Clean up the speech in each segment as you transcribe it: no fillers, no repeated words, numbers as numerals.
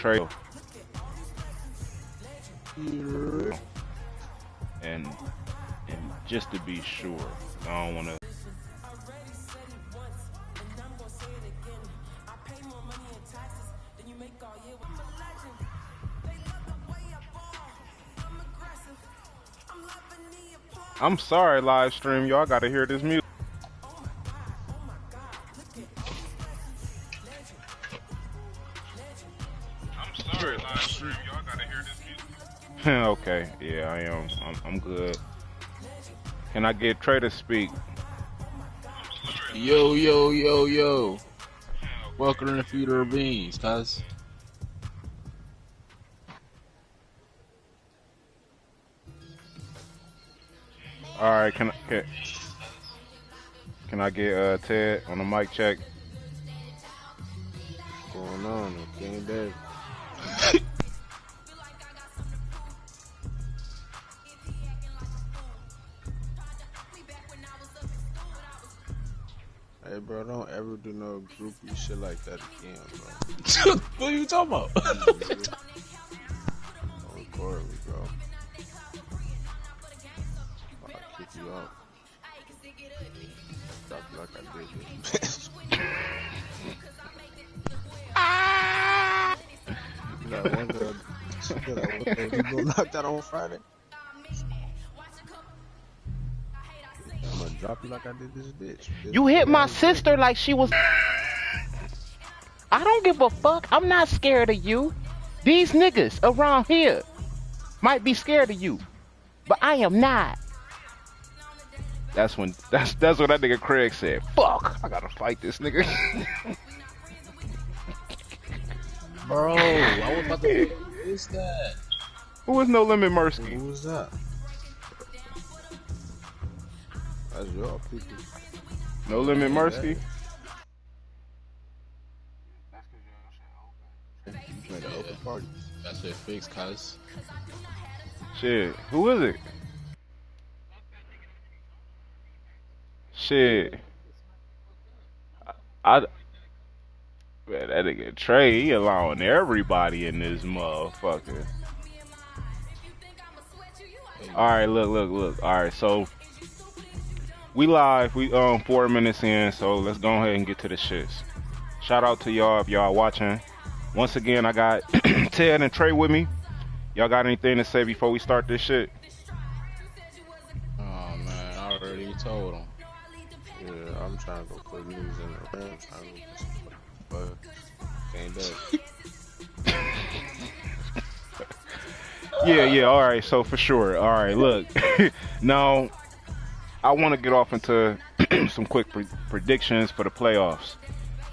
Trey. Yeah. And just to be sure, I don't want to. I'm sorry, live stream, y'all gotta hear this music. I'm sorry, live stream, y'all gotta hear this music. Okay, yeah, I am. I'm good. Can I get Trey to speak? Yo, yo, yo, yo. Welcome to the Feeder of Beans, cuz. All right, can I get Ted on the mic check? What's going on? King David. Hey, bro, don't ever do no groupie shit like that again, bro. What are you talking about? Don't record me, bro. I'll kick you out. Drop you like I did this. That one girl, you gonna knock that on Friday? I'm gonna drop you like I did this bitch. You hit my sister like she was. I don't give a fuck. I'm not scared of you. These niggas around here might be scared of you, but I am not. That's what that nigga Craig said. Fuck, I gotta fight this nigga. Bro, I was about to. What is that? Who was No Limit Mersky? Who was that? That's your people. No Limit Mersky? You made an open party. That's it fixed, cuz. Shit, who is it? Shit. Man, that nigga Trey, he allowing everybody in this motherfucker. Alright, look. Alright, so we live, we 4 minutes in, so let's go ahead and get to the shits. Shout out to y'all if y'all watching. Once again, I got Ted and Trey with me. Y'all got anything to say before we start this shit? Oh man, I already told him. Yeah, I'm trying to go put news in the room. Trying to get some came back. Yeah, alright, so for sure. Alright, look. Now, I want to get off into some quick predictions for the playoffs.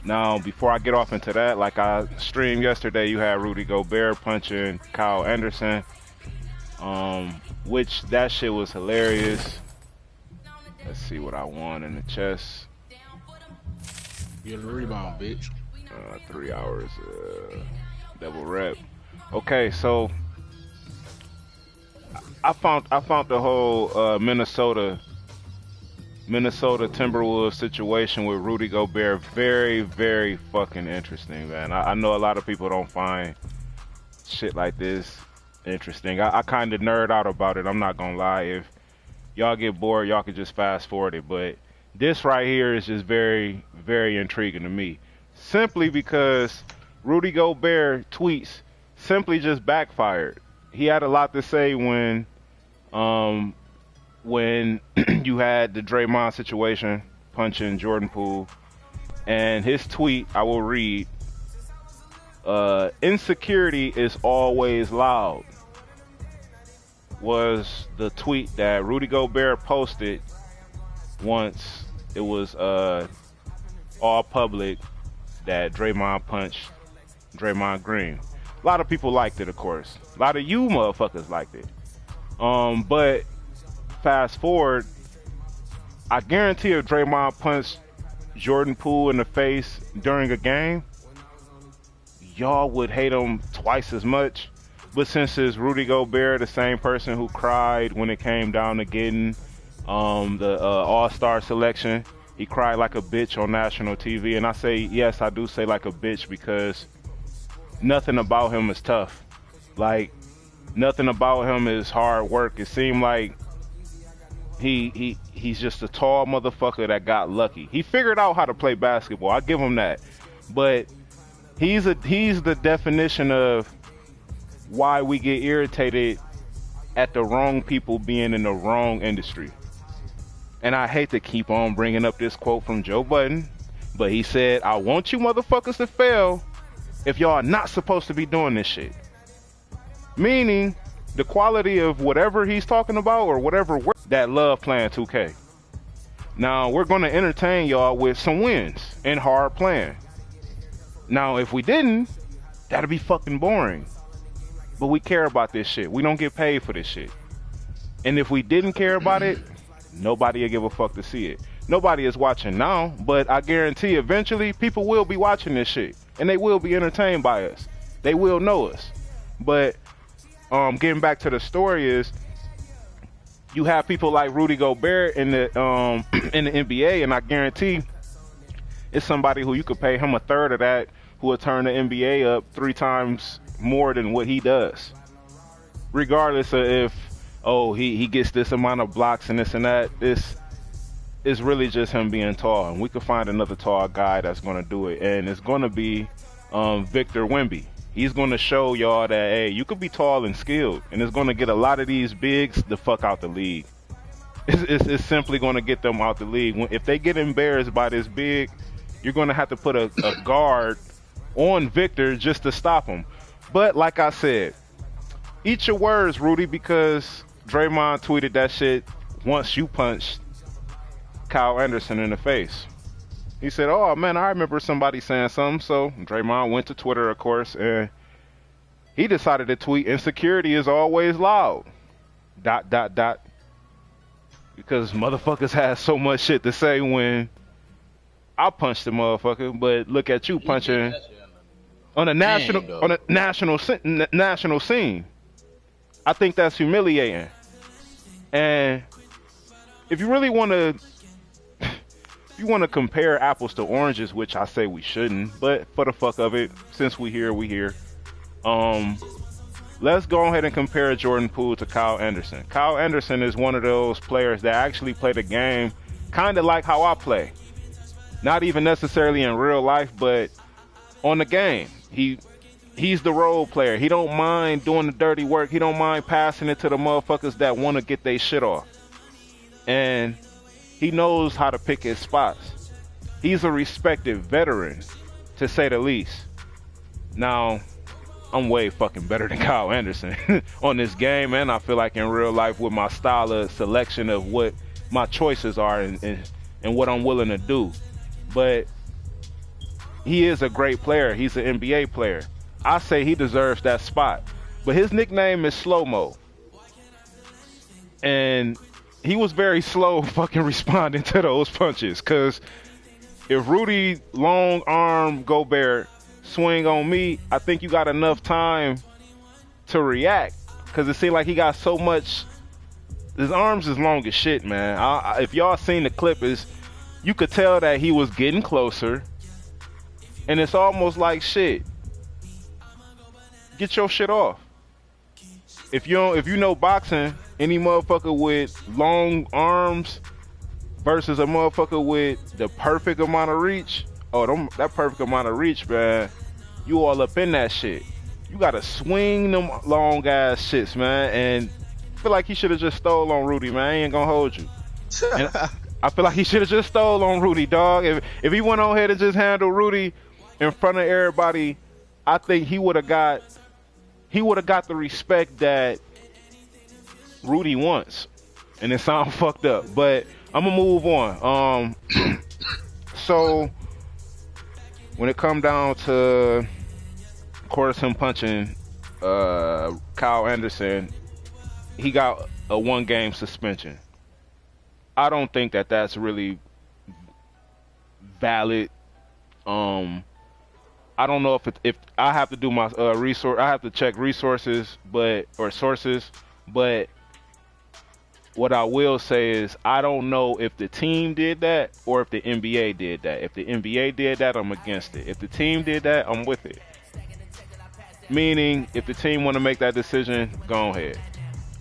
Now, before I get off into that, like I streamed yesterday, you had Rudy Gobert punching Kyle Anderson, which that shit was hilarious. Let's see what I won in the chest. Get a rebound, bitch. 3 hours, double rep. Okay, so I found the whole Minnesota Timberwolves situation with Rudy Gobert very, very fucking interesting, man. I know a lot of people don't find shit like this interesting. I kind of nerd out about it. I'm not gonna lie. If y'all get bored, y'all can just fast forward it. But this right here is just very, very intriguing to me. Simply because Rudy Gobert tweets simply just backfired. He had a lot to say when you had the Draymond situation punching Jordan Poole, and his tweet, I will read, insecurity is always loud, was the tweet that Rudy Gobert posted once it was all public that Draymond punched Draymond Green. A lot of people liked it, of course. A lot of you motherfuckers liked it. But fast forward, I guarantee if Draymond punched Jordan Poole in the face during a game, y'all would hate him twice as much. But since it's Rudy Gobert, the same person who cried when it came down to getting the All-Star selection, he cried like a bitch on national TV. And I say, yes, I do say like a bitch because nothing about him is tough. Like, nothing about him is hard work. It seemed like he's just a tall motherfucker that got lucky. He figured out how to play basketball. I give him that. But he's the definition of why we get irritated at the wrong people being in the wrong industry. And I hate to keep on bringing up this quote from Joe Budden, but he said, "I want you motherfuckers to fail if y'all are not supposed to be doing this shit." Meaning, the quality of whatever he's talking about or whatever that love playing 2K. Now, we're going to entertain y'all with some wins and hard playing. Now, if we didn't, that'd be fucking boring. But we care about this shit. We don't get paid for this shit. And if we didn't care about it, nobody will give a fuck to see it. Nobody is watching now, but I guarantee eventually people will be watching this shit. And they will be entertained by us. They will know us. But getting back to the story is, you have people like Rudy Gobert in the NBA, and I guarantee it's somebody who you could pay him a third of that, who will turn the NBA up 3 times more than what he does. Regardless of if, he gets this amount of blocks and this and that, this is really just him being tall. And we could find another tall guy that's going to do it. And it's going to be Victor Wemby. He's going to show y'all that, hey, you could be tall and skilled. And it's going to get a lot of these bigs the fuck out the league. It's simply going to get them out the league. If they get embarrassed by this big, you're going to have to put a guard on Victor just to stop him. But like I said, eat your words, Rudy, because Draymond tweeted that shit once you punched Kyle Anderson in the face. He said, "Oh man, I remember somebody saying something." So Draymond went to Twitter, of course, and he decided to tweet, "Insecurity is always loud. ... Because motherfuckers had so much shit to say when I punched the motherfucker, but look at you punching on a national scene. I think that's humiliating. And if you really want to, if you want to compare apples to oranges, which I say we shouldn't, but for the fuck of it, since we here. Let's go ahead and compare Jordan Poole to Kyle Anderson. Kyle Anderson is one of those players that actually play the game kind of like how I play. Not even necessarily in real life, but on the game. He's the role player. He don't mind doing the dirty work. He don't mind passing it to the motherfuckers that want to get their shit off. And he knows how to pick his spots. He's a respected veteran, to say the least. Now, I'm way fucking better than Kyle Anderson on this game, and I feel like in real life with my style of selection of what my choices are and what I'm willing to do. But he is a great player. He's an NBA player. I say he deserves that spot. But his nickname is Slow-Mo. And he was very slow fucking responding to those punches. Because if Rudy long arm Gobert swing on me, I think you got enough time to react. Because it seemed like he got so much. His arms is long as shit, man. If y'all seen the clip, you could tell that he was getting closer. And it's almost like, shit, get your shit off. If you know boxing, any motherfucker with long arms versus a motherfucker with the perfect amount of reach, that perfect amount of reach, man, you all up in that shit. You gotta swing them long ass shits, man. And I feel like he should have just stole on Rudy, man. I ain't gonna hold you. And I feel like he should have just stole on Rudy, dog. If he went on ahead and just handled Rudy in front of everybody, I think he would have got the respect that Rudy wants. And it sounds fucked up, but I'm gonna move on. So when it come down to, of course, him punching Kyle Anderson, he got a 1-game suspension. I don't think that that's really valid. I don't know if I have to do my resource. I have to check resources, or sources. But what I will say is I don't know if the team did that or if the NBA did that. If the NBA did that, I'm against it. If the team did that, I'm with it. Meaning, if the team want to make that decision, go ahead.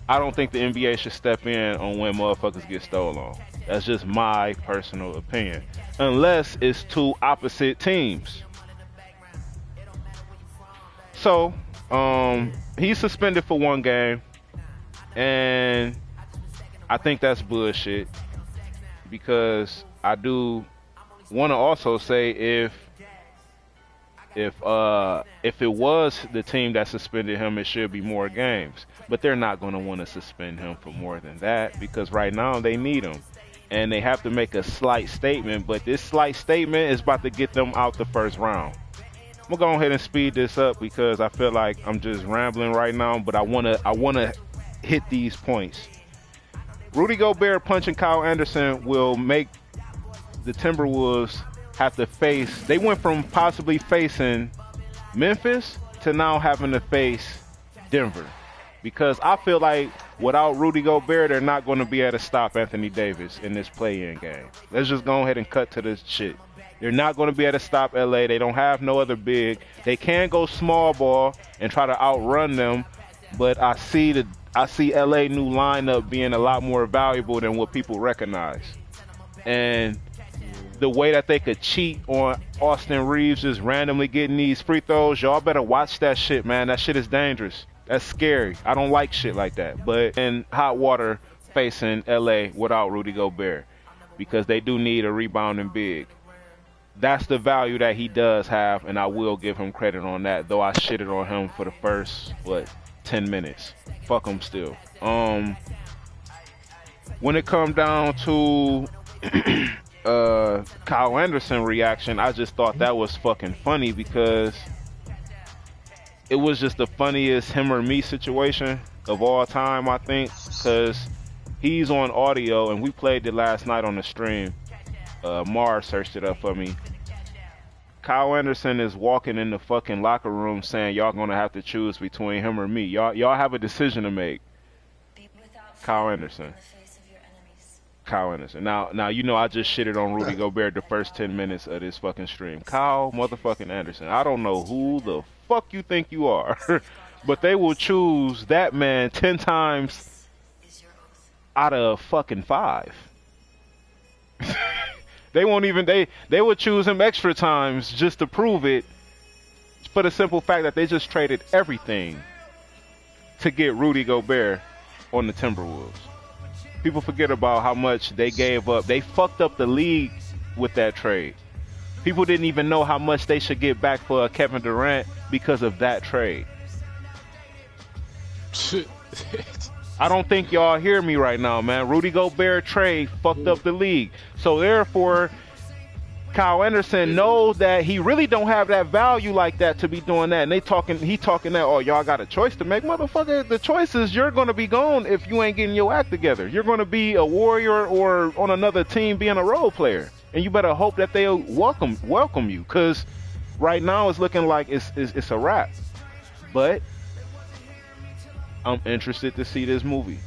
I don't think the NBA should step in on when motherfuckers get stolen. That's just my personal opinion. Unless it's two opposite teams. So, he's suspended for 1 game. And I think that's bullshit. Because I do want to also say if it was the team that suspended him, it should be more games. But they're not going to want to suspend him for more than that because right now they need him. And they have to make a slight statement, but this slight statement is about to get them out the first round. I'm going to go ahead and speed this up because I feel like I'm just rambling right now, but I want to hit these points. Rudy Gobert punching Kyle Anderson will make the Timberwolves have to face. They went from possibly facing Memphis to now having to face Denver. Because I feel like without Rudy Gobert, they're not going to be able to stop Anthony Davis in this play-in game. Let's just go ahead and cut to this shit. They're not going to be able to stop LA. They don't have no other big. They can go small ball and try to outrun them, but I see LA new lineup being a lot more valuable than what people recognize. And the way that they could cheat on Austin Reeves just randomly getting these free throws, y'all better watch that shit, man. That shit is dangerous. That's scary. I don't like shit like that. But in hot water facing LA without Rudy Gobert because they do need a rebounding big. That's the value that he does have, and I will give him credit on that, though I shitted on him for the first, 10 minutes. Fuck him still. When it comes down to Kyle Anderson reaction, I just thought that was fucking funny because it was just the funniest him or me situation of all time, I think, because he's on audio, and we played it last night on the stream. Mars searched it up for me. Kyle Anderson is walking in the fucking locker room saying y'all gonna have to choose between him or me. Y'all have a decision to make. Kyle Anderson. Kyle Anderson. Now you know I just shitted on Rudy Gobert the first 10 minutes of this fucking stream. Kyle motherfucking Anderson. I don't know who the fuck you think you are, but they will choose that man 10 times out of fucking 5. They won't even they would choose him extra times just to prove it, for the simple fact that they just traded everything to get Rudy Gobert on the Timberwolves. People forget about how much they gave up. They fucked up the league with that trade. People didn't even know how much they should get back for Kevin Durant because of that trade. I don't think y'all hear me right now, man. Rudy Gobert trade fucked up the league. So therefore, Kyle Anderson knows that he really don't have that value like that to be doing that. And he talking that, oh, y'all got a choice to make. Motherfucker, the choice is you're going to be gone if you ain't getting your act together. You're going to be a Warrior or on another team being a role player. And you better hope that they'll welcome you. Because right now it's looking like it's a wrap. But I'm interested to see this movie.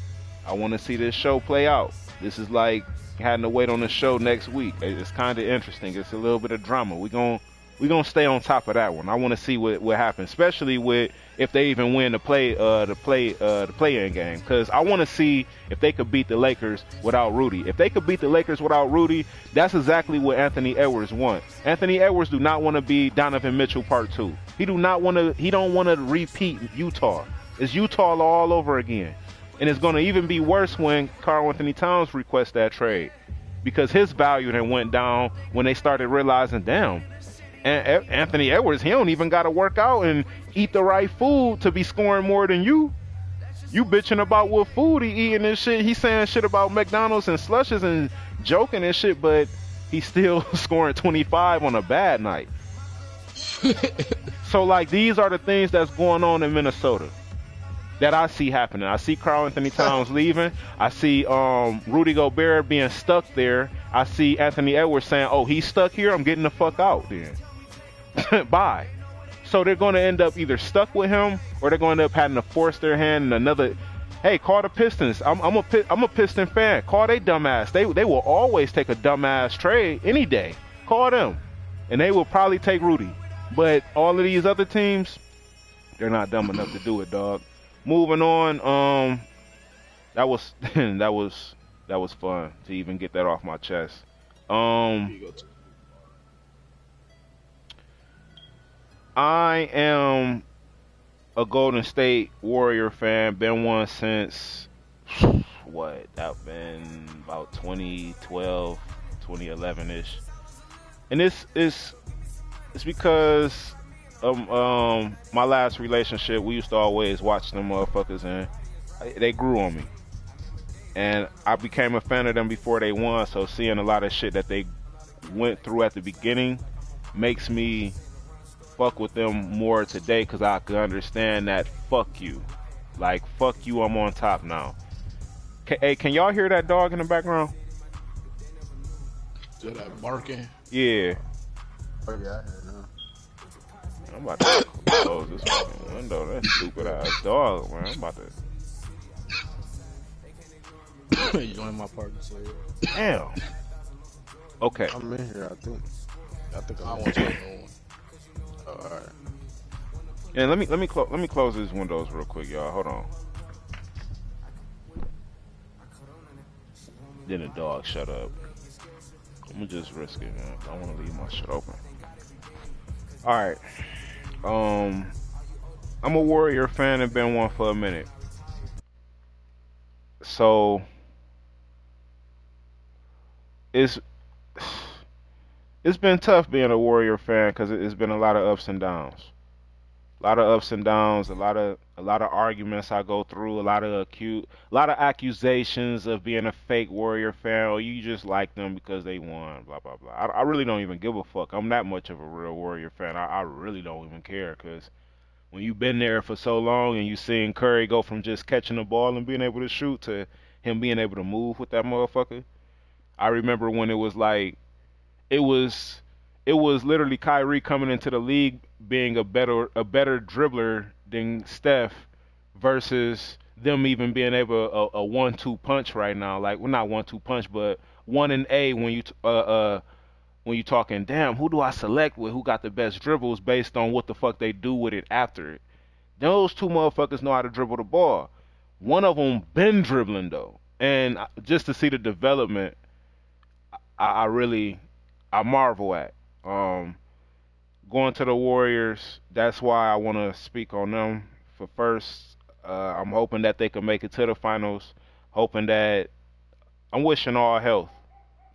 I want to see this show play out. This is like having to wait on the show next week. It's kind of interesting. It's a little bit of drama. We're gonna stay on top of that one. I want to see what happens, especially with if they even win the play-in game. Because I want to see if they could beat the Lakers without Rudy. If they could beat the Lakers without Rudy, that's exactly what Anthony Edwards wants. Anthony Edwards do not want to be Donovan Mitchell Part 2. He don't want to repeat Utah. It's Utah all over again. And it's going to even be worse when Karl Anthony Towns requests that trade. Because his value then went down when they started realizing, damn, Anthony Edwards, he don't even got to work out and eat the right food to be scoring more than you. You bitching about what food he eating and shit. He's saying shit about McDonald's and slushes and joking and shit, but he's still scoring 25 on a bad night. So, like, these are the things that's going on in Minnesota that I see happening. I see Karl Anthony Towns leaving. I see Rudy Gobert being stuck there. I see Anthony Edwards saying, oh, he's stuck here, I'm getting the fuck out then. Bye. So they're going to end up either stuck with him or they're going to end up having to force their hand in another. Hey, call the Pistons. I'm a Piston fan. Call they dumbass. They will always take a dumbass trade any day. Call them. And they will probably take Rudy. But all of these other teams, They're not dumb enough to do it, dog. Moving on. That was that was fun to even get that off my chest. Here you go. I am a Golden State Warrior fan. Been one since what? That been about 2012, 2011 ish. And it's because my last relationship. We used to always watch them motherfuckers, and they grew on me. And I became a fan of them before they won. So seeing a lot of shit that they went through at the beginning makes me fuck with them more today, because I can understand that fuck you. Like, fuck you, I'm on top now. Hey, can y'all hear that dog in the background? Is that barking? Yeah. Oh yeah, I heard now. I'm about to close this fucking window. That stupid ass dog, man. I'm about to... You join my party, so Damn. Okay. I'm in here. I think I I'm want to know. Oh, all right. Yeah, let me close these windows real quick, y'all. Hold on. Then the dog shut up. I'm gonna just risk it, man. I don't want to leave my shit open. All right. I'm a Warrior fan and been one for a minute. So it's been tough being a Warrior fan, because it's been a lot of ups and downs. A lot of ups and downs, a lot of arguments I go through, a lot of accusations of being a fake Warrior fan, or you just like them because they won, blah blah blah. I really don't even give a fuck. I'm that much of a real Warrior fan. I really don't even care, because when you've been there for so long and you seen Curry go from just catching the ball and being able to shoot to him being able to move with that motherfucker. I remember when it was like, it was literally Kyrie coming into the league being a better dribbler than Steph, versus them even being able a 1-2 punch right now. Like, well, not 1-2 punch, but 1 and A when you talking, damn, who do I select with who got the best dribbles based on what the fuck they do with it after it. Those two motherfuckers know how to dribble the ball. One of them been dribbling though, and just to see the development, I marvel at. Going to the Warriors, that's why I want to speak on them for first. I'm hoping that they can make it to the finals. I'm wishing all health,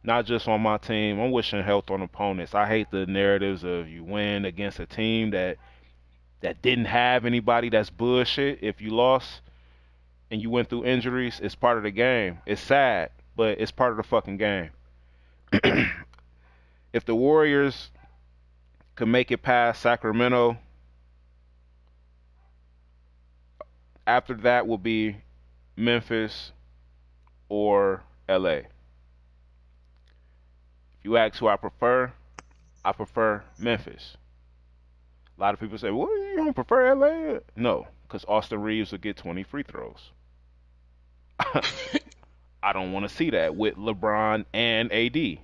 not just on my team. I'm wishing health on opponents. I hate the narratives of you win against a team that didn't have anybody. That's bullshit. If you lost and you went through injuries, it's part of the game. It's sad, but it's part of the fucking game. If the Warriors could make it past Sacramento, after that will be Memphis or LA. If you ask who I prefer Memphis. A lot of people say, well, you don't prefer LA? No, because Austin Reeves will get 20 free throws. I don't want to see that with LeBron and AD.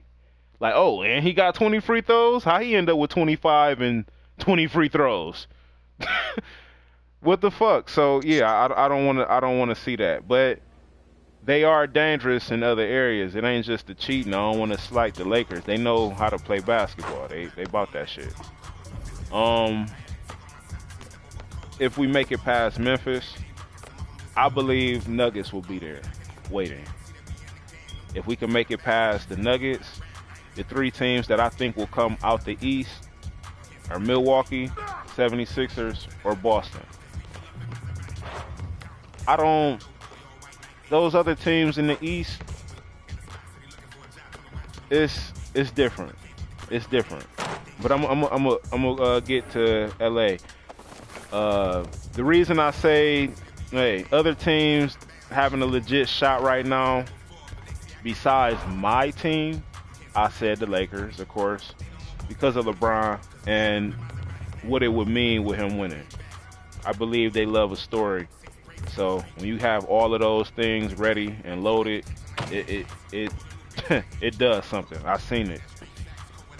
Like, oh, and he got 20 free throws? How he end up with 25 and 20 free throws? What the fuck? So yeah, I don't want to see that. But they are dangerous in other areas. It ain't just the cheating. I don't want to slight the Lakers. They know how to play basketball. They bought that shit. If we make it past Memphis, I believe Nuggets will be there waiting. If we can make it past the Nuggets, the three teams that I think will come out the East are Milwaukee, 76ers, or Boston. Those other teams in the East, it's different. It's different. But I'm gonna get to LA. The reason I say, hey, other teams having a legit shot right now, besides my team, I said the Lakers, of course, because of LeBron and what it would mean with him winning. I believe they love a story. So when you have all of those things ready and loaded, it it does something. I've seen it.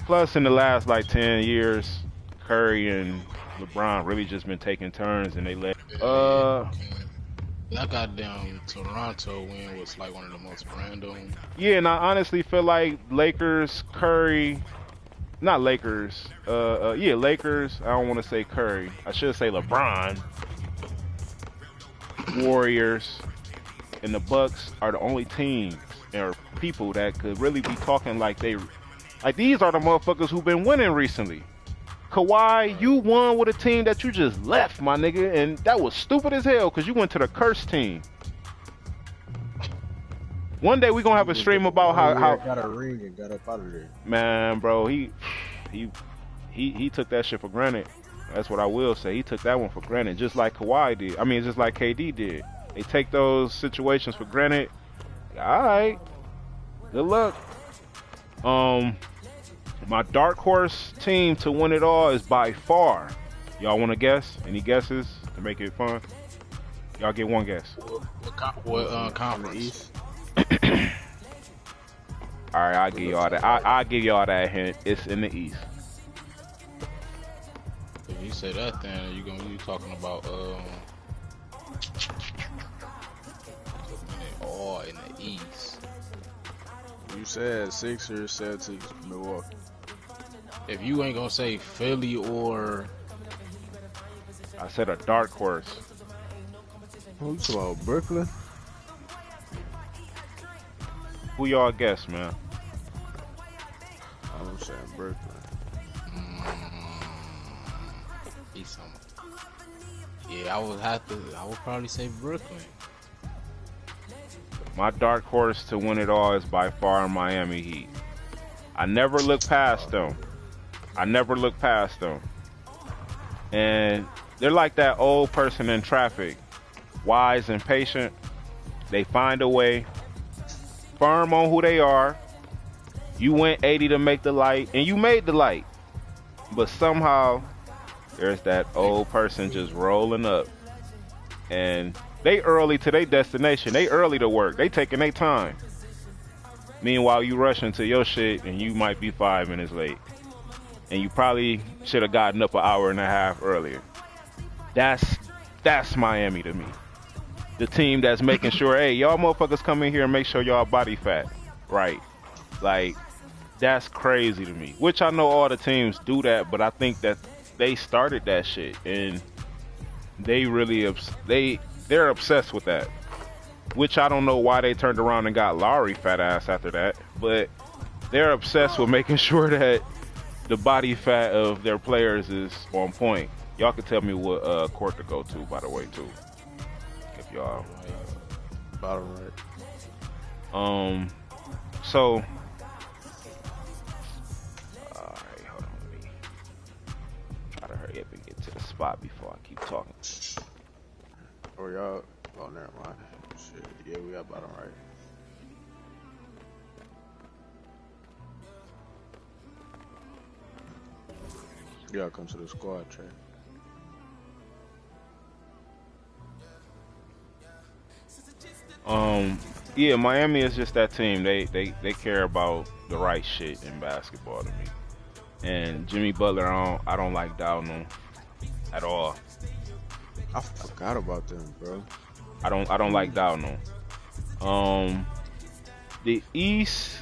Plus, in the last like 10 years, Curry and LeBron really just been taking turns, and they let. That goddamn Toronto win was like one of the most random. Yeah, and I honestly feel like Lakers, Curry, not Lakers. Yeah, Lakers. I don't want to say Curry. I should say LeBron. Warriors and the Bucks are the only teams or people that could really be talking like these are the motherfuckers who've been winning recently. Kawhi, you won with a team that you just left, my nigga, and that was stupid as hell because you went to the cursed team. One day we gonna have a stream about how got a ring and got up out of there. Man, bro, he took that shit for granted. That's what I will say. He took that one for granted, just like Kawhi did. I mean, just like KD did. They take those situations for granted. All right, good luck. My dark horse team to win it all is by far. Y'all want to guess? Any guesses to make it fun? Y'all get one guess. What conference? All right, I'll give y'all that. I'll give y'all that hint. It's in the East. If you say that, then you talking about all in the East. You said Sixers, Celtics, Milwaukee. If you ain't gonna say Philly or I said a dark horse. Who you talking about, Brooklyn? Who y'all guess, man? I'm saying Brooklyn. Yeah, I would probably say Brooklyn. My dark horse to win it all is by far Miami Heat. I never look past them. And they're like that old person in traffic, wise and patient. They find a way, firm on who they are. You went 80 to make the light, and you made the light. But somehow, there's that old person just rolling up. And they early to their destination. They early to work. They taking their time. Meanwhile, you rushing to your shit, and you might be 5 minutes late. And you probably should have gotten up an hour and a half earlier. That's Miami to me. The team that's making sure, hey, y'all motherfuckers come in here and make sure y'all body fat. Right. Like, that's crazy to me. Which I know all the teams do that, but I think that they started that shit. And they really, they're obsessed with that. Which I don't know why they turned around and got Lowry fat ass after that. But they're obsessed with making sure that the body fat of their players is on point. Y'all can tell me what court to go to, by the way, too. If y'all Bottom right. So alright, hold on, let me try to hurry up and get to the spot before I keep talking. Oh, y'all. Oh, never mind. Shit. Yeah, we got bottom right. Y'all come to the squad, Trey. Yeah, Miami is just that team. They care about the right shit in basketball to me. And Jimmy Butler, I don't like doubting him at all. I forgot about them, bro. I don't like doubting him. The East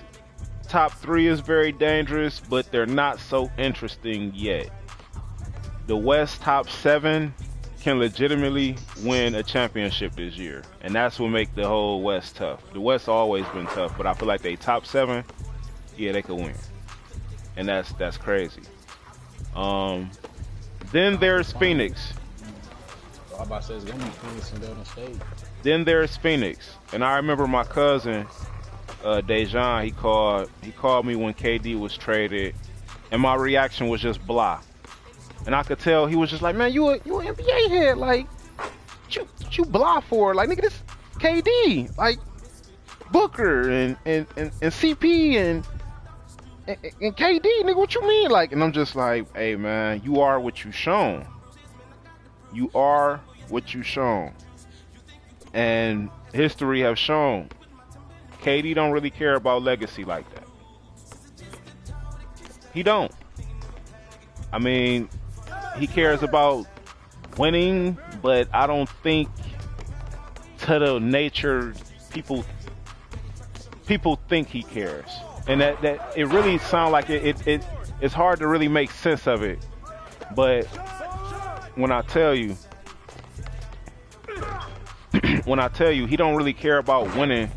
top 3 is very dangerous, but they're not so interesting yet. The West top 7 can legitimately win a championship this year, and that's what make the whole West tough. The West always been tough, but I feel like they top 7, yeah, they could win, and that's crazy. Then there's Phoenix. I'm about to say it's gonna be Phoenix and Golden State. Then there's Phoenix, and I remember my cousin Dejan. He called me when KD was traded, and my reaction was just blah. And I could tell he was just like, man, you an NBA head, like, what you blah for? Like, nigga, this KD, like, Booker and CP and KD, nigga, what you mean? Like, and I'm just like, hey, man, you are what you shown. You are what you shown. And history have shown KD don't really care about legacy like that. He don't. I mean, he cares about winning, but I don't think to the nature people think he cares, and that it really sounds like it's hard to really make sense of it. But when I tell you, he don't really care about winning.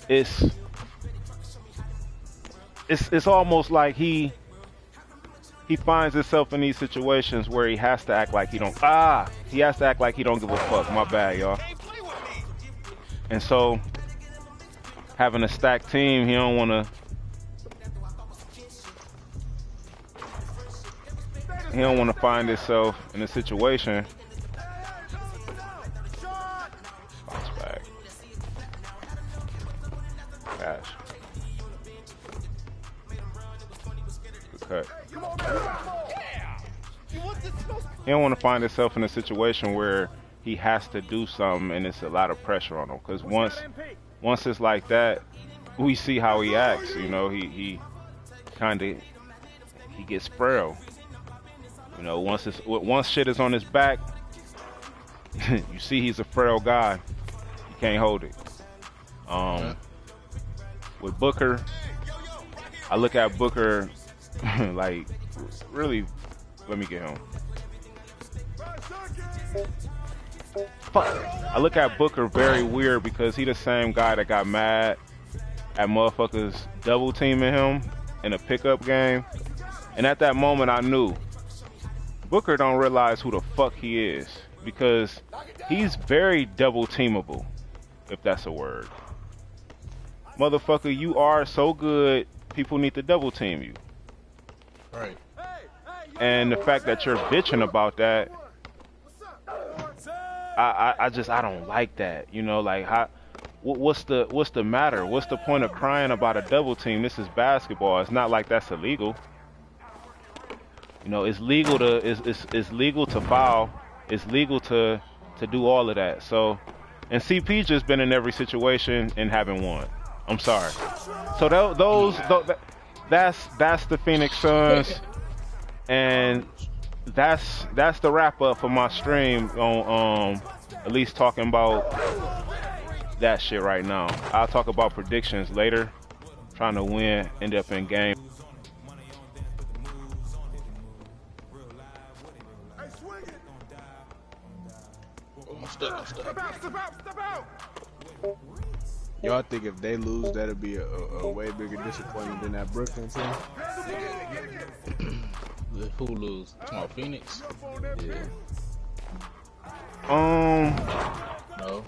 It's almost like he finds himself in these situations where he has to act like he don't give a fuck. My bad, y'all. And so having a stacked team, he don't want to find himself in a situation. Bounce back. Cash. Good cut. He don't want to find himself in a situation where he has to do something and it's a lot of pressure on him. Because once it's like that, we see how he acts. You know, he gets frail. You know, once shit is on his back, you see he's a frail guy. You can't hold it. With Booker, I look at Booker like, really, let me get him. Fuck. I look at Booker very weird because he the same guy that got mad at motherfuckers double teaming him in a pickup game. And at that moment I knew Booker don't realize who the fuck he is, because he's very double teamable, if that's a word. Motherfucker, you are so good, people need to double team you. Right. And the fact that you're bitching about that, I don't like that. You know, like, what's the matter? What's the point of crying about a double team? This is basketball. It's not like that's illegal. You know, it's legal to foul. It's legal to do all of that. So, and CP just been in every situation and haven't won. I'm sorry. So that's the Phoenix Suns, and that's the wrap up for my stream on at least talking about that shit right now. I'll talk about predictions later. Trying to win, end up in game. I'm stuck. Y'all think if they lose, that'll be a way bigger disappointment than that Brooklyn team? Who lose? Tomorrow, Phoenix? Yeah. No.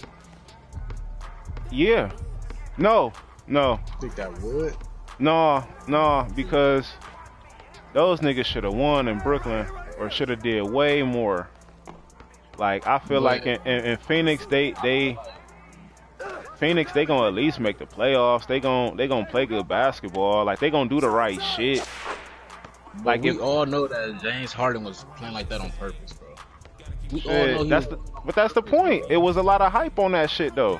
Yeah. No. Think that would? No, because those niggas should have won in Brooklyn, or should have did way more. Like, I feel like in Phoenix, they gonna at least make the playoffs. They gonna play good basketball. Like, they gonna do the right shit. But like, we all know that James Harden was playing like that on purpose, bro. We all know that's the point. It was a lot of hype on that shit, though.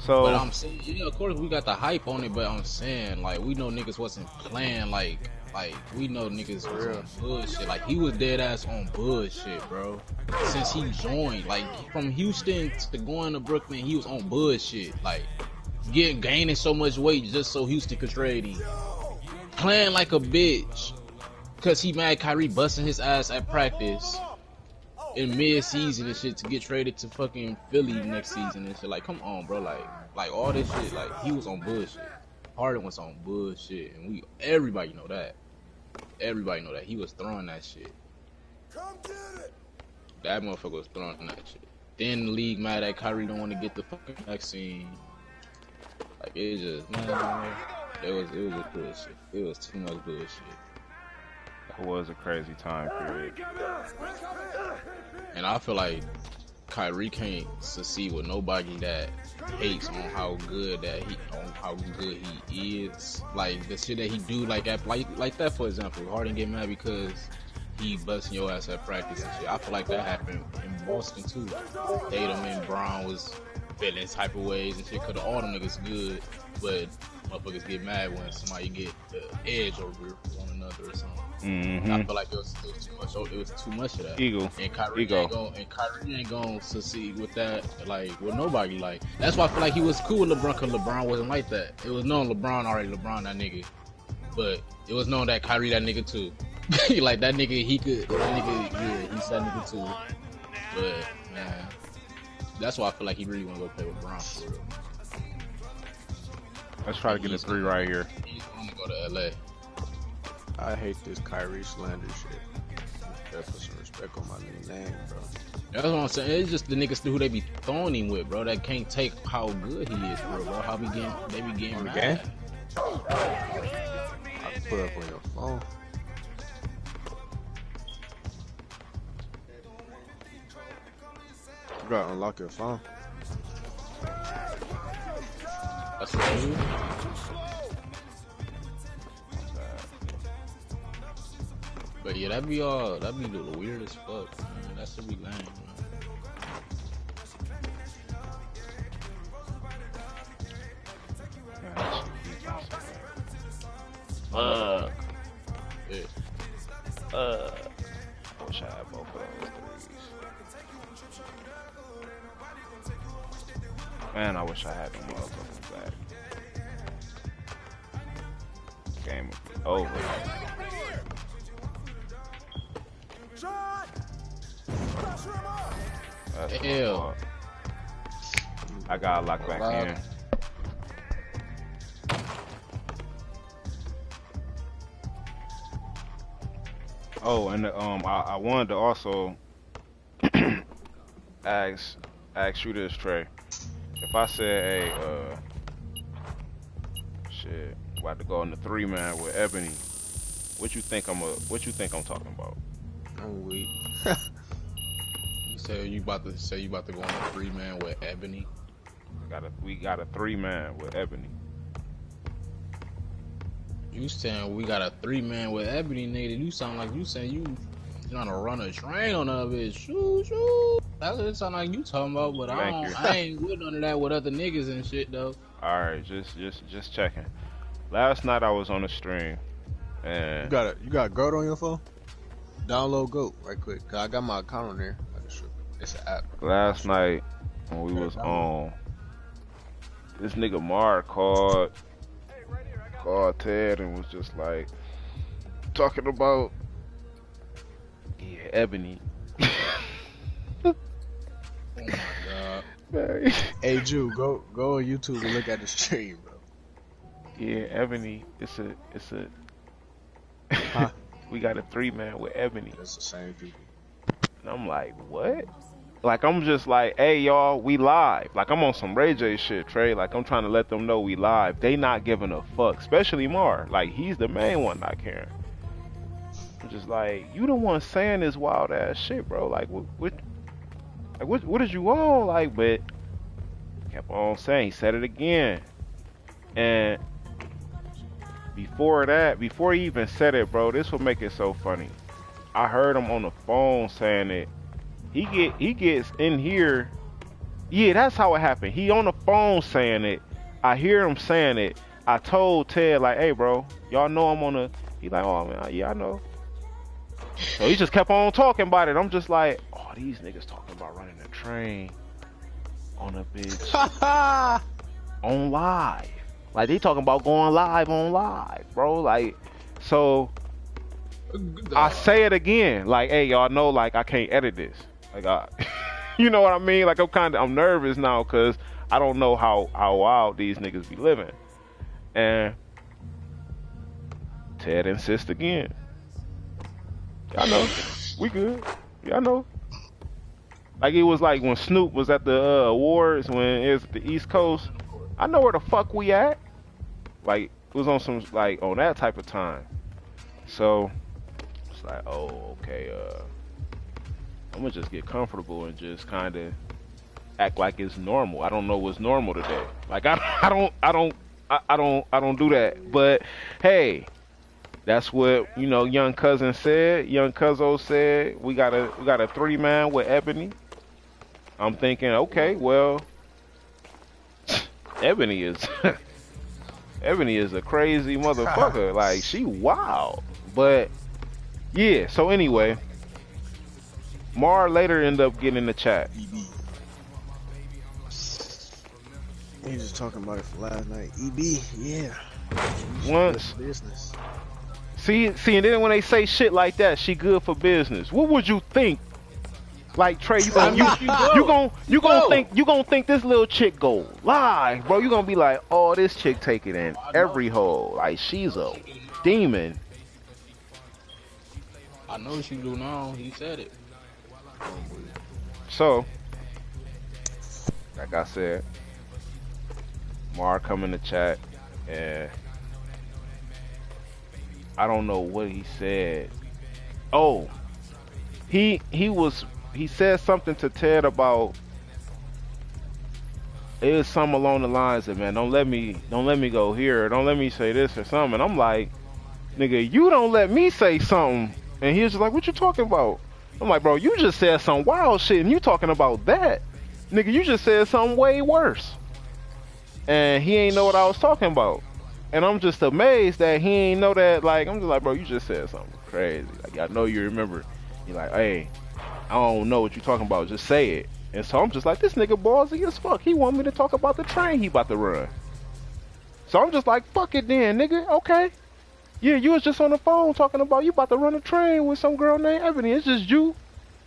So, but I'm saying, yeah, of course we got the hype on it, but I'm saying, like, we know niggas wasn't playing like we know niggas was on bullshit. Like, he was dead ass on bullshit, bro. Since he joined, like, from Houston to going to Brooklyn, he was on bullshit. Like, gaining so much weight just so Houston could trade him. Playing like a bitch because he mad Kyrie busting his ass at practice in mid-season and shit to get traded to fucking Philly next season and shit. Like, come on, bro. Like all this shit, like, he was on bullshit. Harden was on bullshit, and everybody know that. Everybody know that he was throwing that shit. That motherfucker was throwing that shit. Then the league mad at Kyrie don't want to get the fucking vaccine. Like, it just, man, it was just bullshit. It was too much bullshit. it was a crazy time period. And I feel like Kyrie can't succeed with nobody that hates on how good he is. Like the shit that he do, like that, for example. Harden get mad because he busting your ass at practice and shit. I feel like that happened in Boston too. Tatum and Brown was feeling type of ways and shit. Cause all them niggas good, but motherfuckers get mad when somebody get the edge over one another. another or something. Mm-hmm. I feel like it was too much. It was too much of that. Ego. And Kyrie Ego. ain't gonna succeed with that. Like with nobody. Like that's why I feel like he was cool with LeBron, because LeBron wasn't like that. It was known LeBron that nigga, but it was known that Kyrie that nigga too. Like that nigga, he's that nigga too. But man, that's why I feel like he really wanna go play with LeBron for real. Let's try to get a 3 right here. He's gonna go to LA. I hate this Kyrie slander shit. Better put some respect on my new name, bro. That's what I'm saying. It's just the niggas who they be throwing him with, bro. That can't take how good he is, bro. How they be getting mad. I can put up on your phone. You gotta unlock your phone. That's what I do. But yeah, that'd be the weirdest fuck, man. That should be lame, man. Fuck. Yeah. I wish I had both of those 3s. Man, I wish I had them motherfuckers back. Game would be over. That's Hell. I got locked back in. Oh, and I wanted to also ask you this, Trey. If I said, hey, shit, about to go in the 3-man with Ebony, what you think I'm talking about? I'm weak. You say you about to go on a 3-man with Ebony? We got a 3-man with Ebony. You saying we got a 3-man with Ebony, nigga? You sound like you saying you trying to run a train on that bitch. Shoo. That's what it sound like you talking about, but I ain't with none of that with other niggas and shit though. All right, just checking. Last night I was on the stream, and You got Goat on your phone? Download Goat right quick. Cause I got my account on there. It's an app. last night when we was on, this nigga Mark called Ted and was just like talking about Ebony. Oh my god. Hey Jew, go on YouTube and look at the stream, bro. Yeah, Ebony. It's a. Huh? We got a 3-man with Ebony. That's the same people. And I'm like, what? Like, I'm just like, hey, y'all, we live. Like, I'm on some Ray J shit, Trey. Like, I'm trying to let them know we live. They not giving a fuck, especially Mar. Like, he's the main one not caring. I'm just like, you the one saying this wild ass shit, bro. Like, what is you on? Like, but kept on saying. He said it again. And before he even said it, bro, this would make it so funny. I heard him on the phone saying it. He gets in here. Yeah, that's how it happened. He on the phone saying it. I hear him saying it. I told Ted, like, hey, bro, y'all know I'm on a... He like, oh, man, yeah, I know. So he just kept on talking about it. I'm just like, oh, these niggas talking about running a train on a bitch on live. Like, they talking about going live on live, bro. Like, so I say it again. Like, hey, y'all know, like, I can't edit this. Like, you know what I mean? Like, I'm nervous now because I don't know how wild these niggas be living. And Ted insists again. Y'all know, we good. Y'all know. Like, it was like when Snoop was at the awards when it was at the East Coast. I know where the fuck we at. Like, it was on some, like, on that type of time. So it's like, oh, okay, I'm gonna just get comfortable and just kind of act like it's normal. I don't know what's normal today. Like, I don't do that. But hey, that's what, you know, young cousin said. Young Cuzzo said we got a 3-man with Ebony. I'm thinking, okay, well, Ebony is a crazy motherfucker. Like, she wild. But yeah, so anyway, Mar later ended up getting in the chat. He was just talking about it for last night. EB, yeah. Once Business. see, and then when they say shit like that, she good for business. What would you think? Like Trey, you gonna think this little chick go lie, bro. You gonna be like, oh, this chick take it in every hole. Like she's a demon. I know what you do now. He said it. So, like I said, Mar come in the chat and I don't know what he said. Oh, he said something to Ted about it was something along the lines of, man, don't let me go here, don't let me say this or something. And I'm like, nigga, you don't let me say something. And he was just like, what you talking about? I'm like, bro, you just said some wild shit and you talking about that. Nigga, you just said something way worse. And he ain't know what I was talking about. And I'm just amazed that he ain't know that. Like, I'm just like, bro, you just said something crazy. Like, I know you remember. You're like, hey, I don't know what you're talking about. Just say it. And so I'm just like, this nigga ballsy as fuck. He want me to talk about the train he about to run. So I'm just like, fuck it then, nigga. Okay. Yeah, you was just on the phone talking about you about to run a train with some girl named Ebony. It's just you.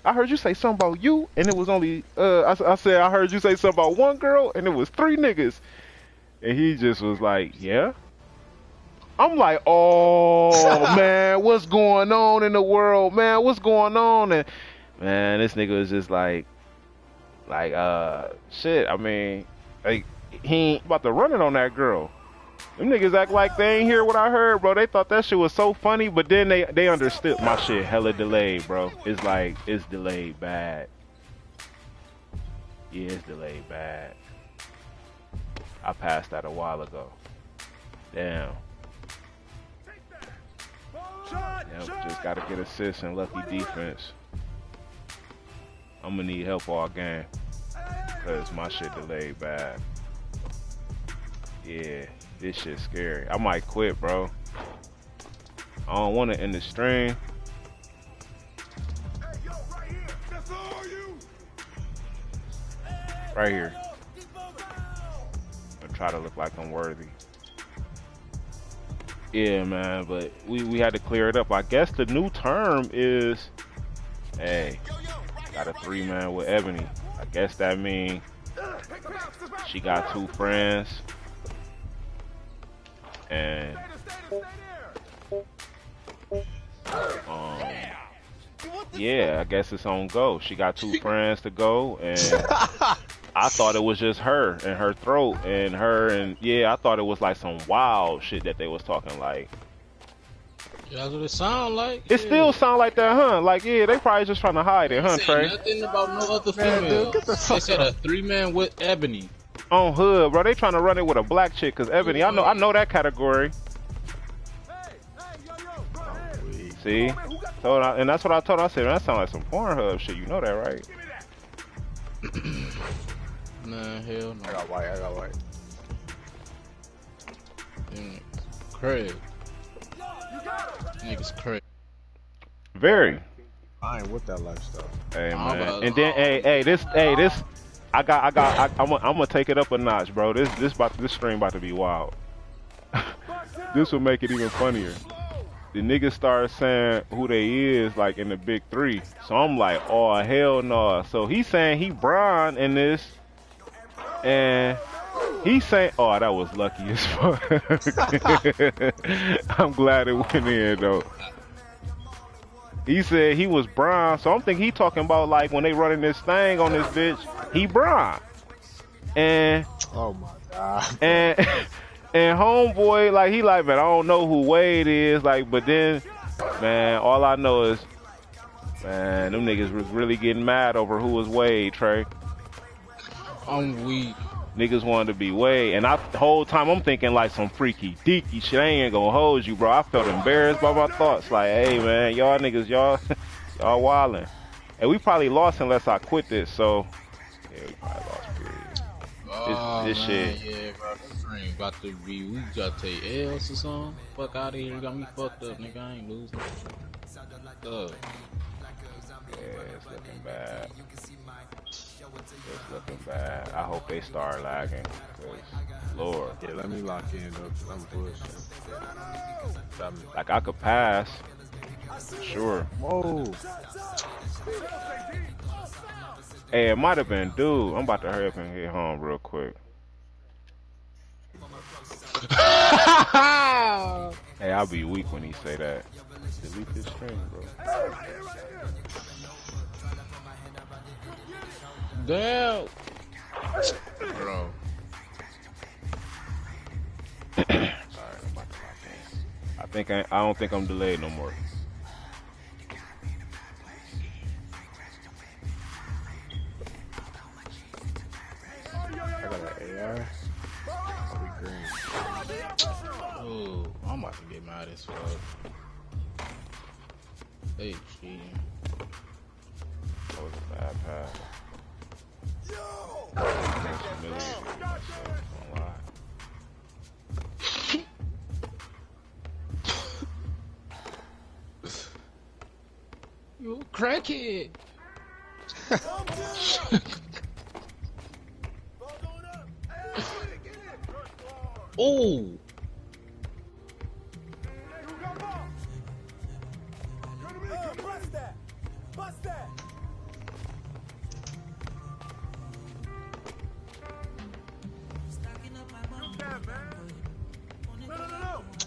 I heard you say something about you, and it was only, I said I heard you say something about one girl, and it was 3 niggas. And he just was like, yeah. I'm like, oh, man, what's going on in the world, man? What's going on? And, man, this nigga was just like, shit, I mean, like, he ain't about to run it on that girl. Them niggas act like they ain't hear what I heard, bro. They thought that shit was so funny, but then they understood my shit hella delayed, bro. It's like, it's delayed bad. Yeah, it's delayed bad. I passed that a while ago. Damn. Yep, just gotta get assists and lucky defense. I'm gonna need help all game. Cause my shit delayed bad. Yeah. This shit's scary. I might quit, bro. I don't want to end the stream. Right here. I'm try to look like I'm worthy. Yeah, man, but we had to clear it up. I guess the new term is, hey, got a 3-man with Ebony. I guess that means she got 2 friends. And yeah, I guess it's on go. She got 2 friends to go, and I thought it was just her and her throat and her, and yeah, I thought it was like some wild shit that they was talking like. Yeah, that's what it sound like. It still sound like that, huh? Like, yeah, they probably just trying to hide it, huh, Trey? Nothing about no other female. They said a 3-man with Ebony. On hood, bro. They trying to run it with a black chick, cause Ebony, I know that category. See? So, and that's what I told her. I said, that sound like some Pornhub shit. You know that, right? Nah, hell no. I got white. Craig. Niggas crazy. Very. I ain't with that lifestyle. Hey, man. And then, hey, this. I'm gonna take it up a notch, bro. This stream about to be wild. This will make it even funnier. The niggas start saying who they is, like in the big 3. So I'm like, oh hell no. So he's saying he Brian in this, and he's saying, oh, that was lucky as fuck. I'm glad it went in though. He said he was Brian, so I'm thinking he talking about like when they running this thing on this bitch, he Brian. And oh my god. And homeboy, like he like, man, I don't know who Wade is, like, but then, man, all I know is, man, them niggas was really getting mad over who was Wade, Trey. I'm weak. Niggas wanted to be Wade, and the whole time I'm thinking like some freaky deaky shit. I ain't gonna hold you, bro. I felt embarrassed by my thoughts. Like, hey, man, y'all niggas, y'all wildin'. And we probably lost unless I quit this. So, yeah, we probably lost. Period. Oh this man, shit. yeah, bro. This dream about to be. We gotta take L's or something. Fuck out of here. You got me fucked up, nigga. I ain't losing. Yeah, it's looking bad. It's looking bad. I hope they start lagging. Cause Lord, Yeah, let me lock in though, cause I'm bullshit. like I could pass, sure. Whoa. Hey, it might have been dude. I'm about to hurry up and get home real quick. Hey, I'll be weak when he say that. Delete this stream, bro. Damn, bro. Alright, I'm about to lock in. I don't think I'm delayed no more. I got an AR. I'll be green. Oh, I'm about to get mad as fuck. Hey, cheating. That was a bad pass. I was humiliated with myself, don't lie. You a crackhead. Oh.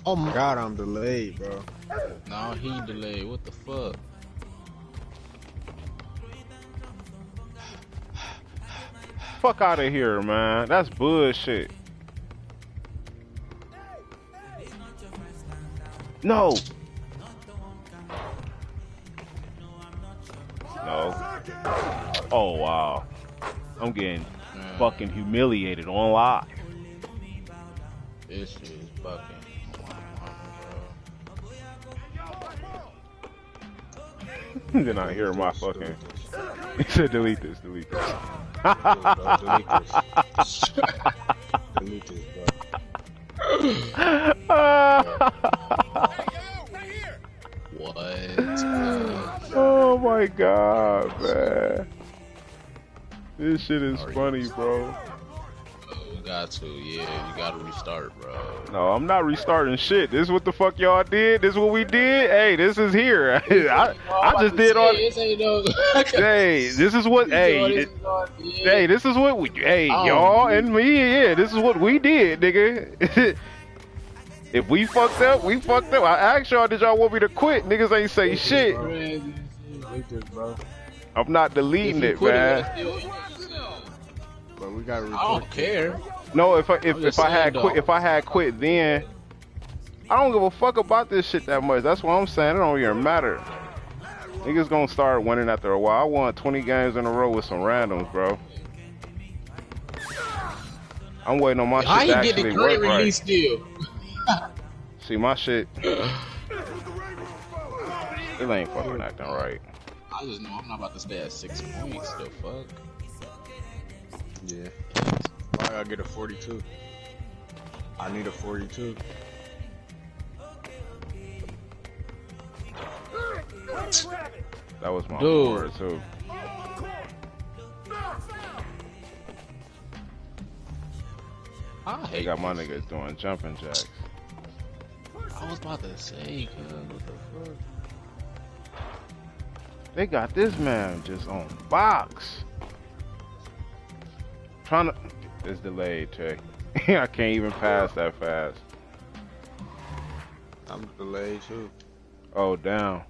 Oh my god, I'm delayed, bro. Nah, he delayed. What the fuck? Fuck out of here, man. That's bullshit. No. No. Oh, wow. I'm getting fucking humiliated on live. This shit is fucking. Then I hear my fucking. He said, delete this, delete this. Delete this. Delete this, What? Oh my god, man. This shit is funny, bro. You got to, yeah, you gotta restart, bro. No, I'm not restarting shit. This is what the fuck y'all did. This is what we did. Hey, this is here. I just did all. Hey, this is what. Hey, hey, this is what we. Hey, y'all and me. Yeah, this is what we did, nigga. If we fucked up, we fucked up. I asked y'all, did y'all want me to quit? Niggas ain't say shit. Delete this, bro. I'm not deleting it, man. But we gotta I don't care. No, if I had quit then, I don't give a fuck about this shit that much. That's what I'm saying. It don't even matter. Niggas gonna start winning after a while. I won 20 games in a row with some randoms, bro. I'm waiting on my shit to actually work right. Still. See, my shit, it ain't fucking acting right. I just know I'm not about to stay at 6 points. The fuck? Yeah. I gotta get a 42. I need a 42. That was my Dude. word too. I They hate got my this. niggas doing jumping jacks. I was about to say, cuz, what the fuck? They got this man just on box. Trying to. It's delayed, Tay. I can't even pass that fast. I'm delayed too. Oh, damn.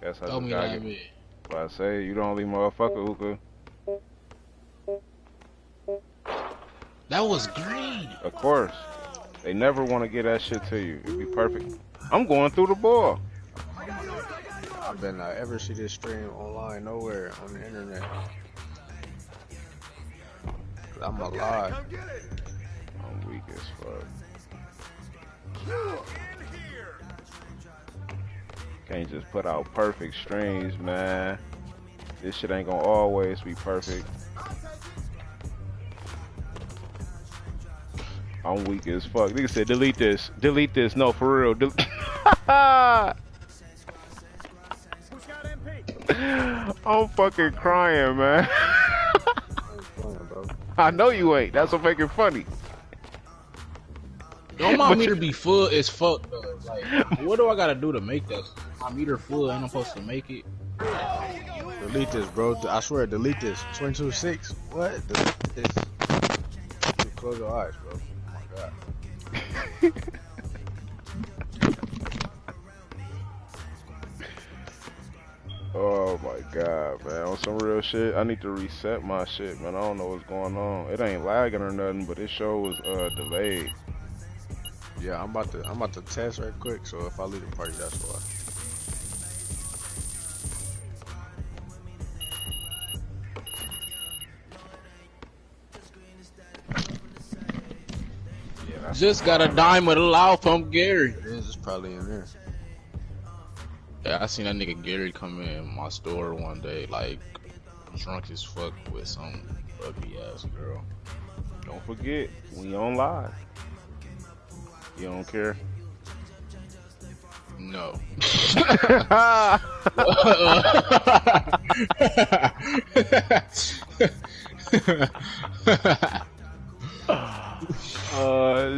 Guess I Tell just me gotta that get. bit. What I say, you the only motherfucker who could. That was green. Of course. They never want to get that shit to you. It'd be perfect. I'm going through the ball. I bet not ever see this stream online nowhere on the internet. I'm alive. I'm weak as fuck. Can't just put out perfect streams, man. This shit ain't gonna always be perfect. I'm weak as fuck. Nigga said, delete this. Delete this. No, for real. I'm fucking crying, man. I know you ain't. That's what make it funny. Don't my meter be full as fuck though? Like, what do I gotta do to make that? My meter full, ain't I supposed to make it? Delete this, bro. I swear, delete this. 22.6. What? Delete this. You close your eyes, bro. Oh my god. Oh my god, man. On some real shit, I need to reset my shit, man. I don't know what's going on. It ain't lagging or nothing, but this show was delayed. Yeah, I'm about to test right quick. So if I leave the party, that's why. Yeah, Just got a dime with a loud from Gary. It is. It's probably in there. Yeah, I seen that nigga Gary come in my store one day, like drunk as fuck with some ugly ass girl. don't forget, we on live. You don't care? No.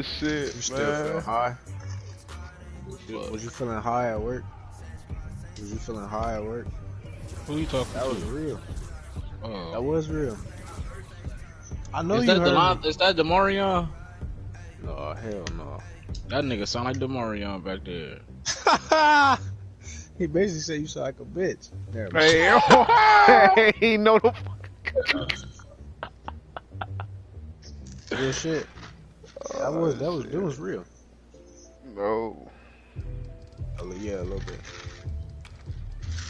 Shit, You still man. feel high? Was you feeling high at work? Was you feeling high at work? Who you talking That to? was real. Oh. That was real. I know Is you that heard me. Is that Demarion? No, hell no. That nigga sound like Demarion back there. He basically said you sound like a bitch. Never Hey, mind. he know the Real shit. That was real. No. Yeah, a little bit.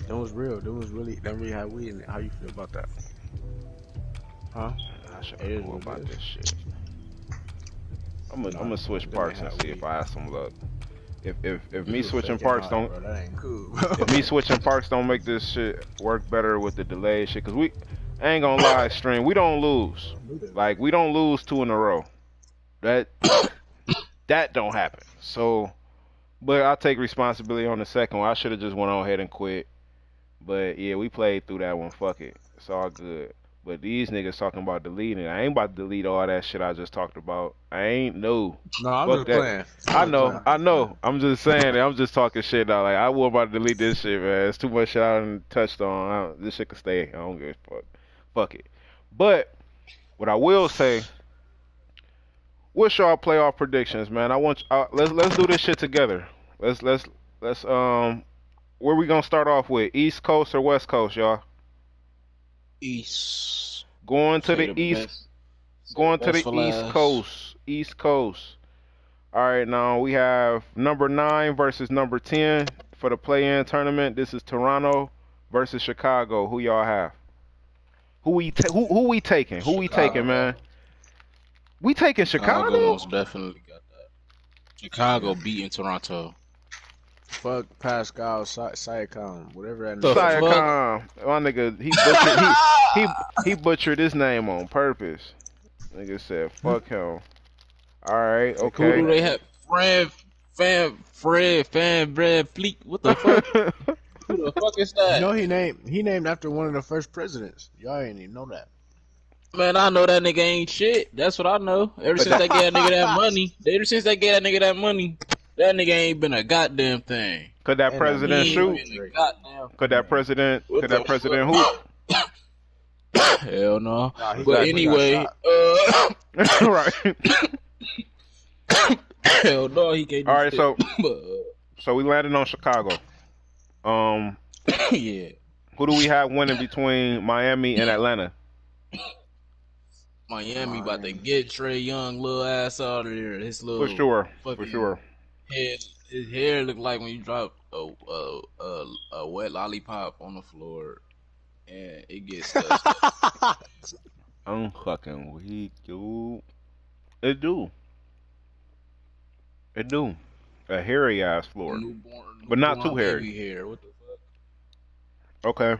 That was real. That really had weed in it. How you feel about that? Huh? I should It is know what about it is. this shit. I'm gonna switch parks and see if I have some luck. If me switching parks don't, bro, that ain't cool. if me switching parks don't make this shit work better with the delay shit, cause I ain't gonna lie, stream, we don't lose. Like we don't lose 2 in a row. That don't happen. So, but I take responsibility on the second one. I should have just went on ahead and quit. But yeah, we played through that one. Fuck it, it's all good. But these niggas talking about deleting it. I ain't about to delete all that shit I just talked about. I ain't no. No, I'm Fuck just that. playing. I know. I'm just saying that. I'm just talking shit now. Like, I was about to delete this shit, man. It's too much shit I done touched on. This shit can stay. I don't give a fuck. Fuck it. But, what I will say, what's y'all playoff predictions, man? I want let's do this shit together. Let's where we gonna start off with? East Coast or West Coast, y'all? East. Going to Say the the East. best. Going to Best the for East last. Coast. East Coast. All right, now we have number 9 versus number 10 for the play-in tournament. This is Toronto versus Chicago. Who y'all have? Who we taking? Who we taking, man? We taking Chicago Chicago? most definitely got that. Chicago beating Toronto. Fuck Pascal Siakam, whatever that The name. fuck? Siakam. My nigga, he butchered his name on purpose. Nigga said, "Fuck him." All right, Who okay. do they have? Fred, Fleet. What the fuck? Who the fuck is that? You know he named after one of the first presidents. Y'all ain't even know that. Man, I know that nigga ain't shit. That's what I know. Ever since they gave that nigga that money, that nigga ain't been a goddamn thing. Could that president He shoot? ain't been a goddamn. Could that president hoop? Hell no. Nah, he But got anyway, Right. hell no, he can't do All right, shit. so we landed on Chicago. Yeah. Who do we have winning between Miami and Atlanta? Miami about to get Trey Young little ass out of there. His little For sure. head, his hair look like when you drop a wet lollipop on the floor and it gets stuck. I'm fucking weak, dude. It do. A hairy ass floor. But not too hairy. Baby hair. What the fuck? Okay.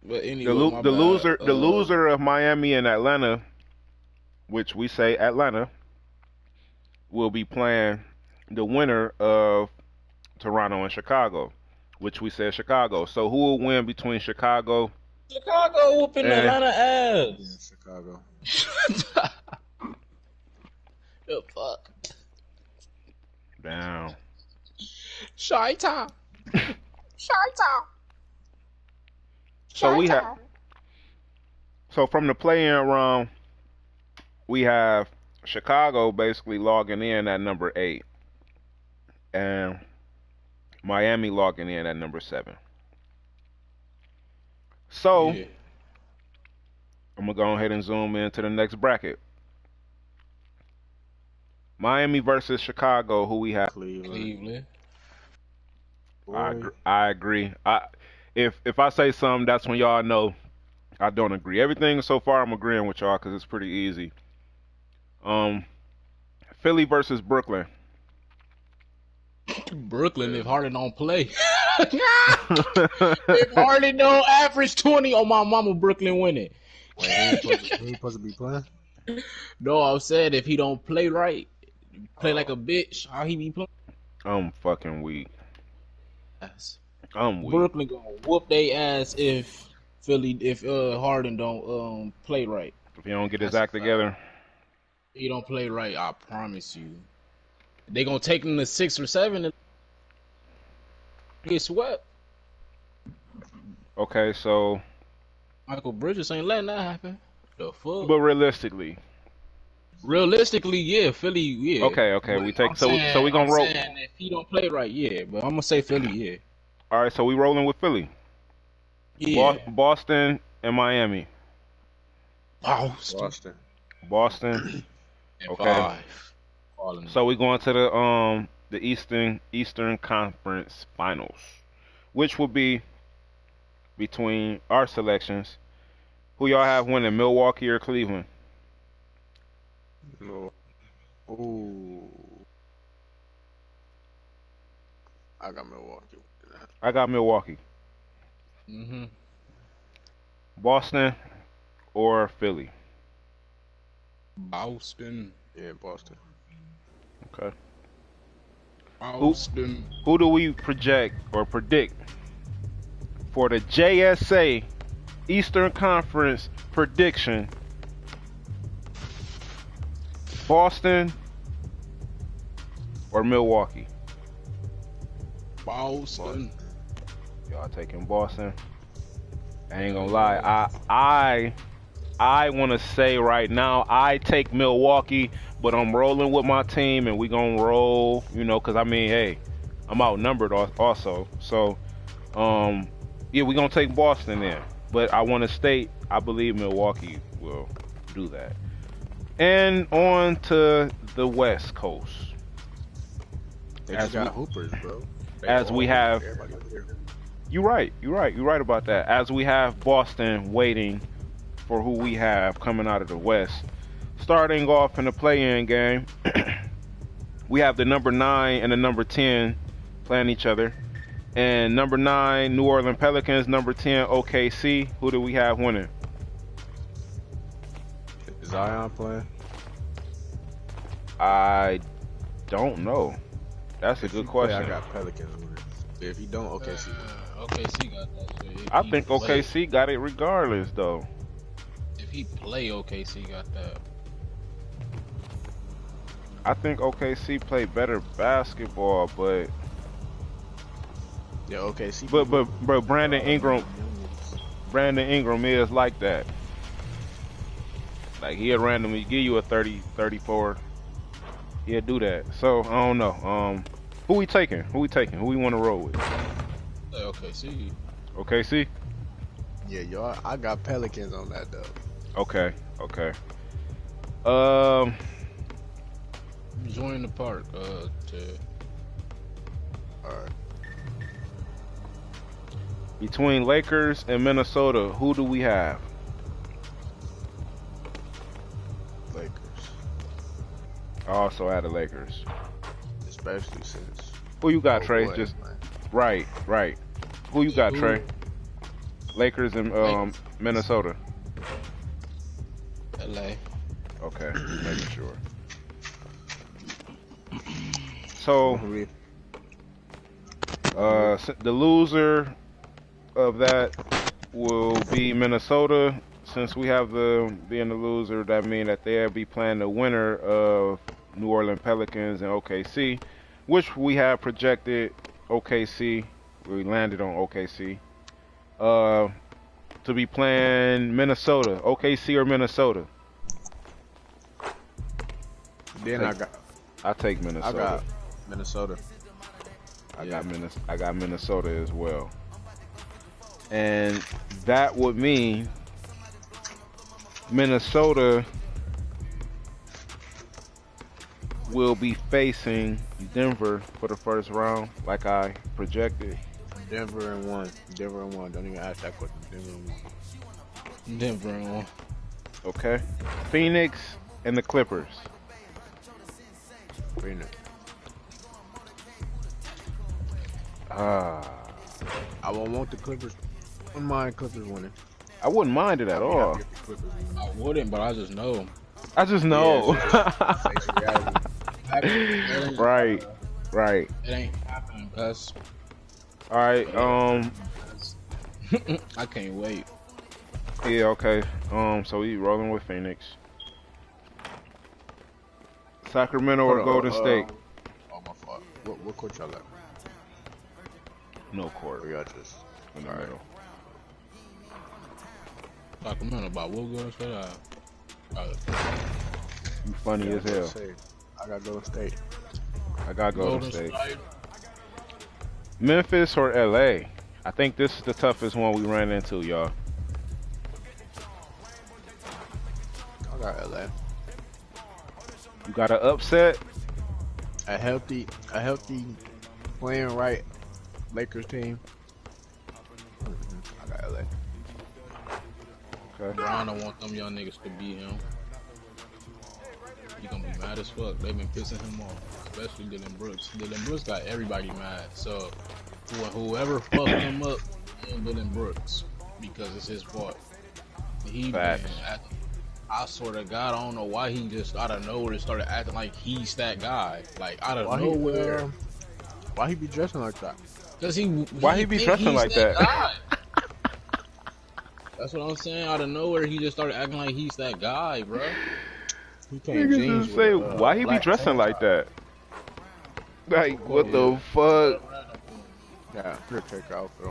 But anyway, my The bad. loser of Miami and Atlanta, which we say Atlanta, will be playing the winner of Toronto and Chicago, which we said Chicago. So who will win between Chicago Chicago whooping and Atlanta Yeah, ass. Chicago. The fuck. down? Shy-Town. So we have from the play-in round, we have Chicago basically logging in at number 8, and Miami logging in at number 7. So Yeah. I'm gonna go ahead and zoom into the next bracket. Miami versus Chicago. Who we have? Cleveland. Boy. I agree. If I say something, that's when y'all know I don't agree. Everything so far, I'm agreeing with y'all because it's pretty easy. Philly versus Brooklyn. Brooklyn, if Harden don't play. If Harden don't average 20 on my mama, Brooklyn winning. Wait, he ain't supposed to be playing? No, I'm saying if he don't play right, play like a bitch, how he be playing? I'm fucking weak. I'm weak. Brooklyn gonna whoop they ass if Harden don't play right. If he don't get his act together. He don't play right, I promise you. They gonna take him to 6 or 7 and get swept. Okay, so Michael Bridges ain't letting that happen. The fuck? but realistically, Realistically, yeah, Philly, yeah. okay, But we take I'm so saying, we gonna I'm roll. saying if he don't play right, yeah. But I'm gonna say Philly, yeah. All right, so we rolling with Philly, Yeah. Boston, and Miami. Boston. Boston. And Okay. 5. Calling So we going to the Eastern Conference Finals, which will be between our selections. Who y'all have winning, Milwaukee or Cleveland? No. Ooh. I got Milwaukee. I got Milwaukee. Mm-hmm. Boston or Philly? Boston. Yeah, Boston. Okay. Boston. Who do we project or predict for the JSA Eastern Conference prediction? Boston or Milwaukee? Boston. Y'all taking Boston? I ain't gonna lie. I want to say right now I take Milwaukee, but I'm rolling with my team, and we gonna roll. You know, cause I mean, hey, I'm outnumbered also. So, yeah, we gonna take Boston then. But I want to state I believe Milwaukee will do that. And on to the West Coast. They just got hoopers, bro. As we have, Everybody over there. you're right about that. As we have Boston waiting for who we have coming out of the West. Starting off in the play-in game, we have the number 9 and the number 10 playing each other. And number 9, New Orleans Pelicans. Number 10, OKC. Who do we have winning? Is Zion playing? I don't know. That's a If good he play, question. I got Pelicans winning. If he don't, OKC. OKC got that shit. If I he think play- OKC got it regardless, though. If he play, OKC got that. I think OKC play better basketball, but Yeah, OKC. but Brandon Ingram is like that. Like he'll randomly give you a 30, 34. He'll do that. So I don't know. Who we taking? Who we want to roll with? OKC. OKC? Yeah, y'all. I got Pelicans on that though. Okay. Join the park. All right. Between Lakers and Minnesota, who do we have? Lakers. I also added Lakers. Especially since. Who you got, oh, Trey? boy, Just man. right. Who you got, Trey? Lakers and Minnesota. LA. Okay, making sure. So, the loser of that will be Minnesota. Since we have being the loser, that means that they'll be playing the winner of New Orleans Pelicans and OKC, which we have projected OKC. We landed on OKC. To be playing Minnesota, OKC or Minnesota. Then I take Minnesota. I got Minnesota. I got Minnesota as well. And that would mean Minnesota will be facing Denver for the first round, like I projected. Denver and one. Don't even ask that question. Denver and one. Okay. Phoenix and the Clippers. Phoenix. I I won't want the Clippers. I wouldn't mind Clippers winning. I wouldn't mind it at all. I wouldn't, but I just know. I just know. Yeah, Right. It ain't happening, cuz. All right. I can't wait. Yeah. Okay. So we rolling with Phoenix. Sacramento or Golden State? Oh my fault. What court y'all at? No court. We got this. In the middle. Sacramento about what Golden State? You funny as hell. I got Golden State. I got Golden State. Memphis or LA? I think this is the toughest one we ran into, y'all. I got LA. You got an upset? A healthy playing right Lakers team. I got LA. Okay. Brian don't want them young niggas to beat him. He gonna be mad as fuck. They've been pissing him off, especially Dylan Brooks. Dylan Brooks got everybody mad. So whoever fucked him up, and Dylan Brooks, because it's his fault. He been acting, I swear to God, I don't know why he just out of nowhere started acting like he's that guy. Like out of nowhere. Why he be dressing like that? Why he be dressing like that? That's what I'm saying. Out of nowhere, he just started acting like he's that guy, bro. He can't just say why he be dressing like that. Like what the fuck? Yeah, take outfit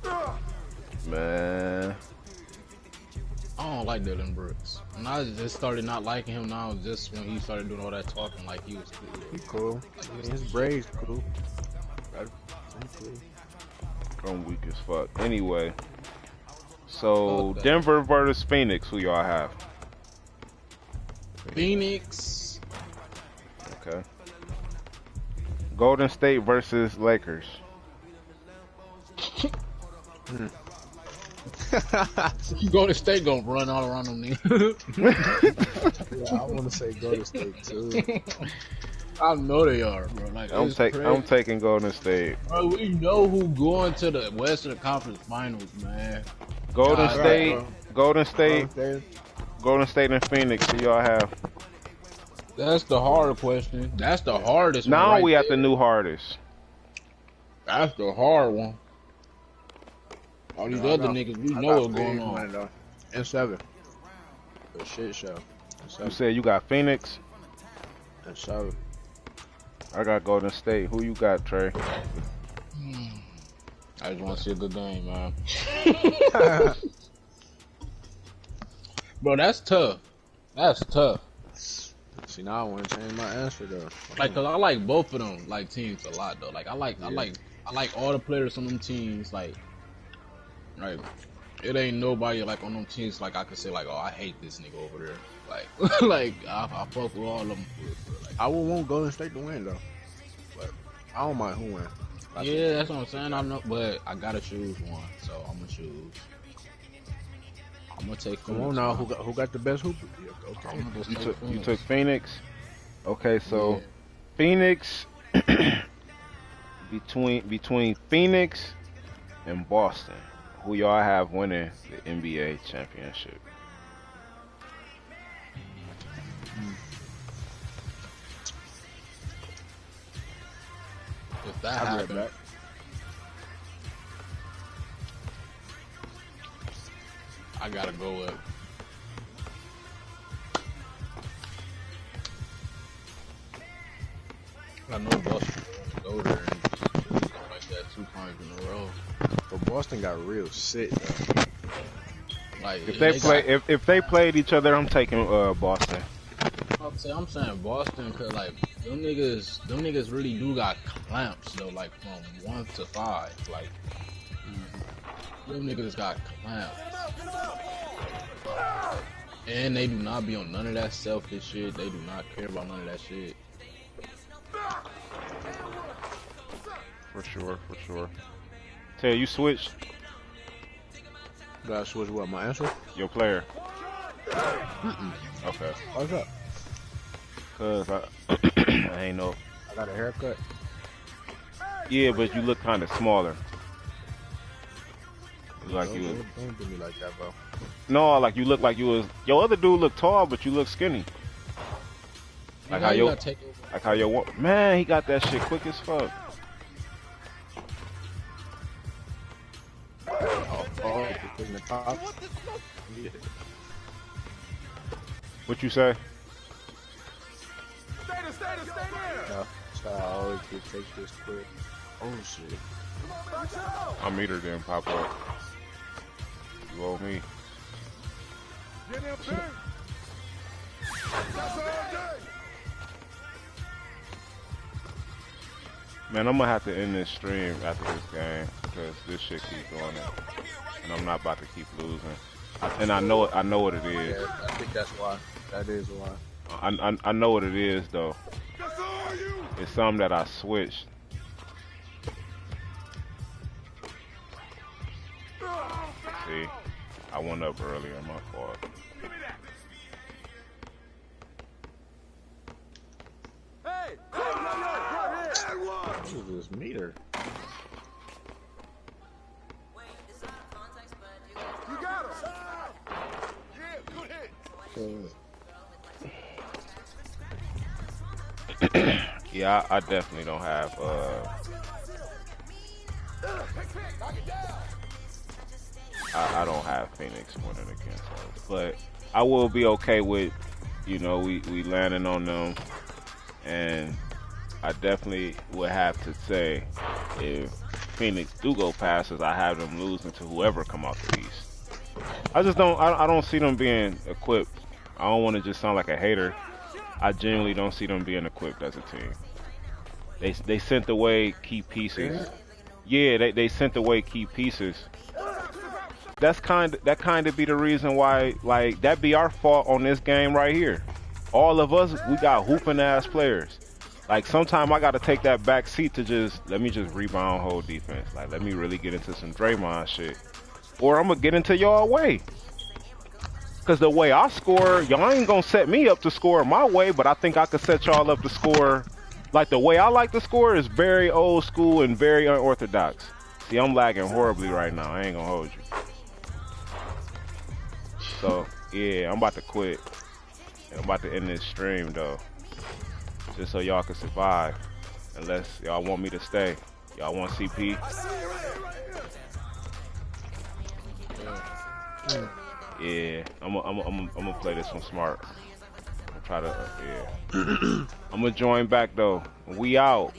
on. Man, I don't like Dylan Brooks. And I just started not liking him now just when he started doing all that talking like he was cool. He cool. His braids cool. I'm weak as fuck. Anyway, so Denver versus Phoenix, who y'all have? Phoenix. Okay. Golden State versus Lakers. Golden State gonna run all around them niggas. Yeah, I want to say Golden State too. I know they are, bro. Like I'm taking Golden State. Bro, we know who going to the Western Conference Finals, man. Golden God, State, bro. Golden State, Golden State and Phoenix. Who y'all have? That's the hard question. That's the hardest one. Now right we at there. the new hardest. That's the hard one. All these other niggas, we know what's going on. And 7. The shit show. You said you got Phoenix. And 7. I got Golden State. Who you got, Trey? I just want to see a good game, man. Bro, that's tough. That's tough. See, now I want to change my answer though. Like, cause I like both of them like teams a lot though. Like, I like all the players on them teams. Like, it ain't nobody like on them teams like I could say like, oh, I hate this nigga over there. Like, like I fuck with all of them. Like, I would want Golden State to win though, but I don't mind who wins. Yeah, that's what I'm saying. I know, but I gotta choose one, so I'm gonna choose. I'm gonna take. Come on now, who got the best hooper? Okay, you took Phoenix. Okay, so Phoenix between Phoenix in Boston. Who y'all have winning the NBA championship? If that I'll be right happened, back. I gotta go with. I know Boston go there and just like that 2 times in a row. But Boston got real sick though. Like If they play, if they played each other, I'm taking Boston. I'm saying Boston, cause like them niggas really do got clamps though. Like from 1 to 5, like them niggas got clamps, and they do not be on none of that selfish shit. They do not care about none of that shit. For sure, for sure. Tell you switch Gotta switch what? My answer? your player. Okay. What's up? Cause I ain't know. I got a haircut. Yeah, but you look kind of smaller. Like you was, Don't do me like that, bro. no, like you look like you was. Your other dude look tall, but you look skinny. Like how you your, gotta take over. like how your man, he got that shit quick as fuck. Oh, in the top. Yeah. What you say? Yeah. So I always get take this quick. Oh shit. I'll meet her then pop up. You owe me. Man, I'm gonna have to end this stream after this game because this shit keeps going, and I'm not about to keep losing. And I know what it is. Yeah, I think that's why. That is why. I know what it is though. It's something that I switched. See, I went up earlier. My fault. What is this meter? Yeah, I definitely don't have I don't have Phoenix winning against us, but I will be okay with, you know, we landing on them, and I definitely would have to say if Phoenix do go past us, I have them losing to whoever come out the East. I just don't I don't see them being equipped. I don't want to just sound like a hater. I genuinely don't see them being equipped as a team. They sent away key pieces. Yeah, they sent away key pieces. That kind of be the reason why, like, that be our fault on this game right here. All of us, we got hooping ass players. Like, sometimes I got to take that back seat to let me just rebound, hold defense. Like, let me really get into some Draymond shit, or I'm gonna get into y'all way. Cause the way I score, y'all ain't gonna set me up to score my way, but I think I could set y'all up to score. Like, the way I like to score is very old school and very unorthodox. See, I'm lagging horribly right now. I ain't gonna hold you. So, yeah, I'm about to quit. And I'm about to end this stream, though. Just so y'all can survive. Unless y'all want me to stay. Y'all want CP? Yeah, I'm gonna play this one smart. I'm gonna try to, yeah. I'm gonna join back, though. We out.